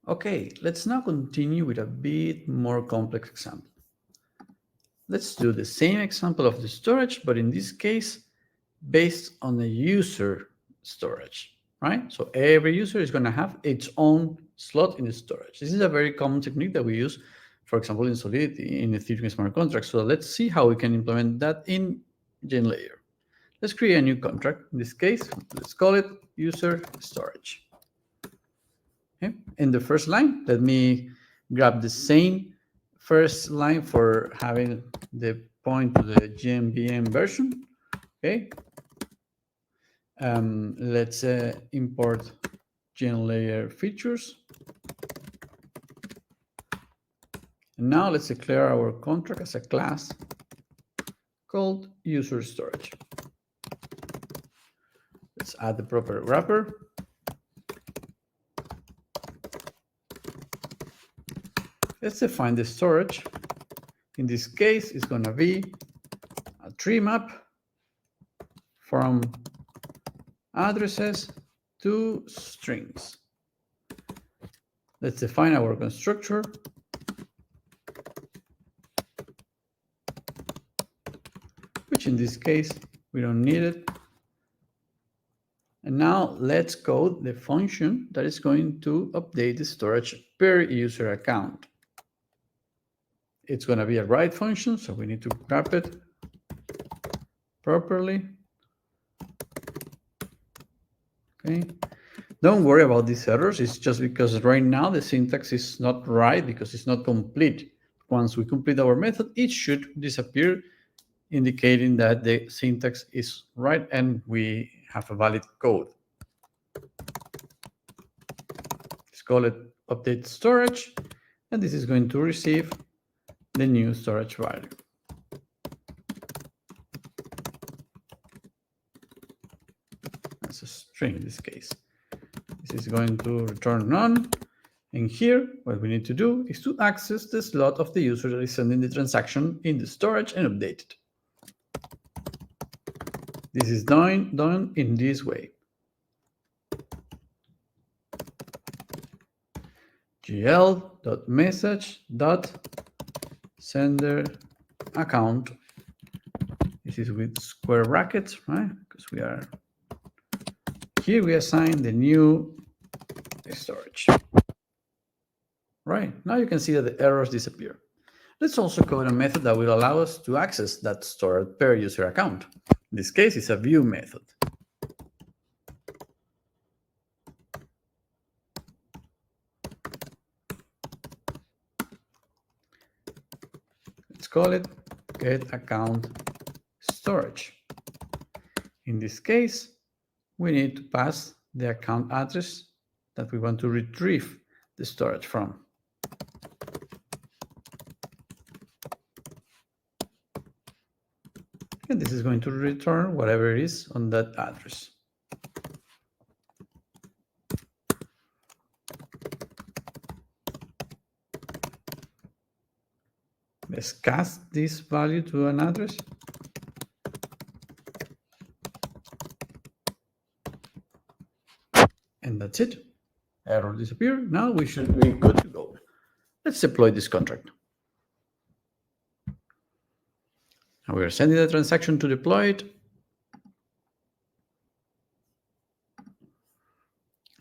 Okay, let's now continue with a bit more complex example. Let's do the same example of the storage, but in this case, based on the user storage, right? So every user is going to have its own slot in the storage. This is a very common technique that we use, for example, in Solidity, in Ethereum smart contracts. So let's see how we can implement that in GenLayer. Let's create a new contract. In this case, let's call it user storage. Okay. In the first line, let me grab the same first line for having the point to the GMBM version. Okay. Let's import GenLayer features. And now let's declare our contract as a class called user storage. Let's add the proper wrapper. Let's define the storage. In this case, it's going to be a tree map from addresses to strings. Let's define our constructor. Which in this case, we don't need it. And now let's code the function that is going to update the storage per user account. It's going to be a write function, so we need to wrap it properly. Okay. Don't worry about these errors. It's just because right now the syntax is not right because it's not complete. Once we complete our method, it should disappear, indicating that the syntax is right and we have a valid code. Let's call it update storage, and this is going to receive the new storage value. That's a string in this case. This is going to return none. And here, what we need to do is to access the slot of the user that is sending the transaction in the storage and update it. This is done in this way. gl.message.sender account. This is with square brackets, right? Because we are here, we assign the new storage. Right, now you can see that the errors disappear. Let's also code a method that will allow us to access that stored per user account. In this case, it's a view method. Let's call it get account storage. In this case, we need to pass the account address that we want to retrieve the storage from. And this is going to return whatever it is on that address. Let's cast this value to an address. And that's it. Error disappeared. Now we should be good to go. Let's deploy this contract. Now we are sending the transaction to deploy it.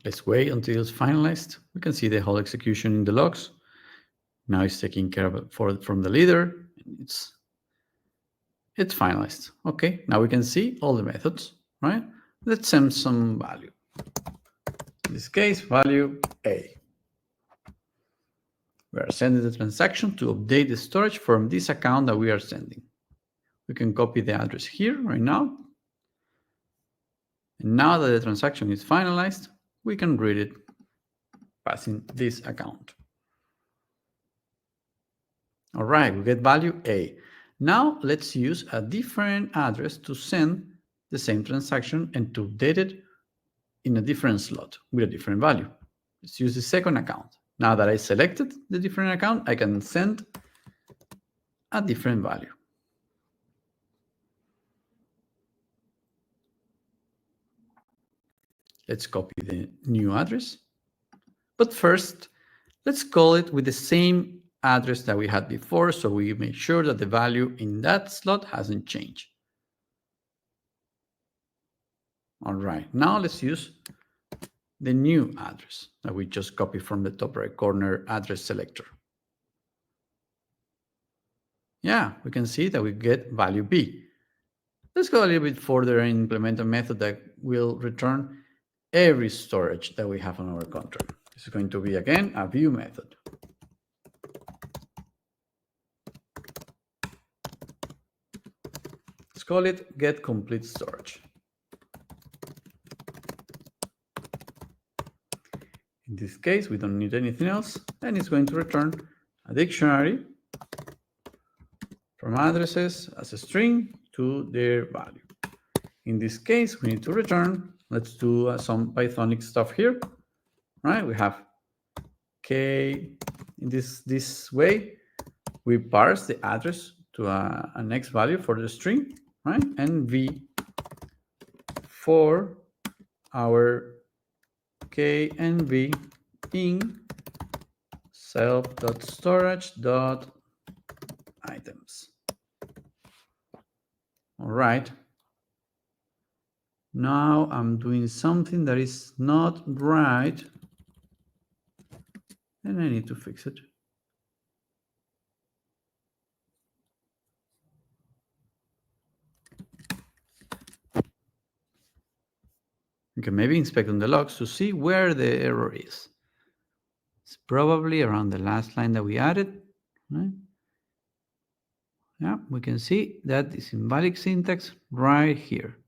Let's wait until it's finalized. We can see the whole execution in the logs. Now it's taking care of it from the leader. It's finalized. Okay, now we can see all the methods, right? Let's send some value. In this case, value A. We are sending the transaction to update the storage from this account that we are sending. We can copy the address here right now. And now that the transaction is finalized, we can read it passing this account. All right, we get value A. Now let's use a different address to send the same transaction and to update it in a different slot with a different value. Let's use the second account. Now that I selected the different account, I can send a different value. Let's copy the new address. But first, Let's call it with the same address that we had before, so we make sure that the value in that slot hasn't changed. All right, now let's use the new address that we just copied from the top right corner address selector. Yeah, we can see that we get value B. Let's go a little bit further and implement a method that will return every storage that we have on our contract. This is going to be, again, a view method. Let's call it getCompleteStorage. In this case, we don't need anything else, and it's going to return a dictionary from addresses as a string to their value. In this case, we need to return, let's do some Pythonic stuff here, right? We have K, in this way, we parse the address to a next value for the string, right? And V for our K and V in self.storage.items. All right. Now I'm doing something that is not right, and I need to fix it. You can maybe inspect on the logs to see where the error is. It's probably around the last line that we added, right? Yeah, we can see that is invalid syntax right here.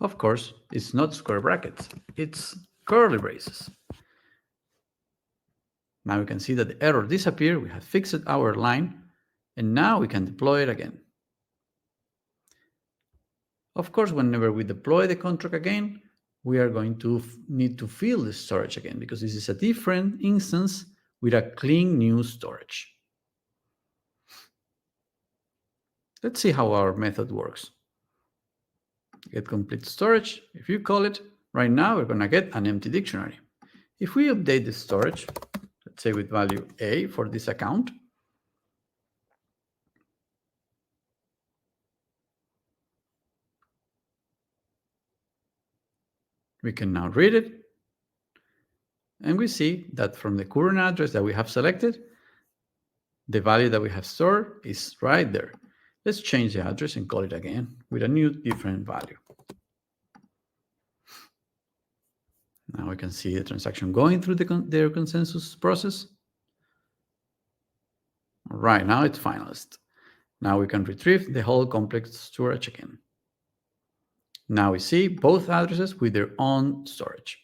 Of course, it's not square brackets, it's curly braces. Now we can see that the error disappeared, we have fixed our line, and now we can deploy it again. Of course, whenever we deploy the contract again, we are going to need to fill the storage again, because this is a different instance with a clean new storage. Let's see how our method works. GetCompleteStorage, if you call it, right now we're going to get an empty dictionary. If we update the storage, let's say with value A for this account, we can now read it, and we see that from the current address that we have selected, the value that we have stored is right there. Let's change the address and call it again with a new different value. Now we can see the transaction going through their consensus process. All right, now it's finalized. Now we can retrieve the whole complex storage again. Now we see both addresses with their own storage.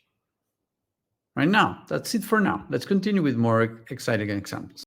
Right now, that's it for now. Let's continue with more exciting examples.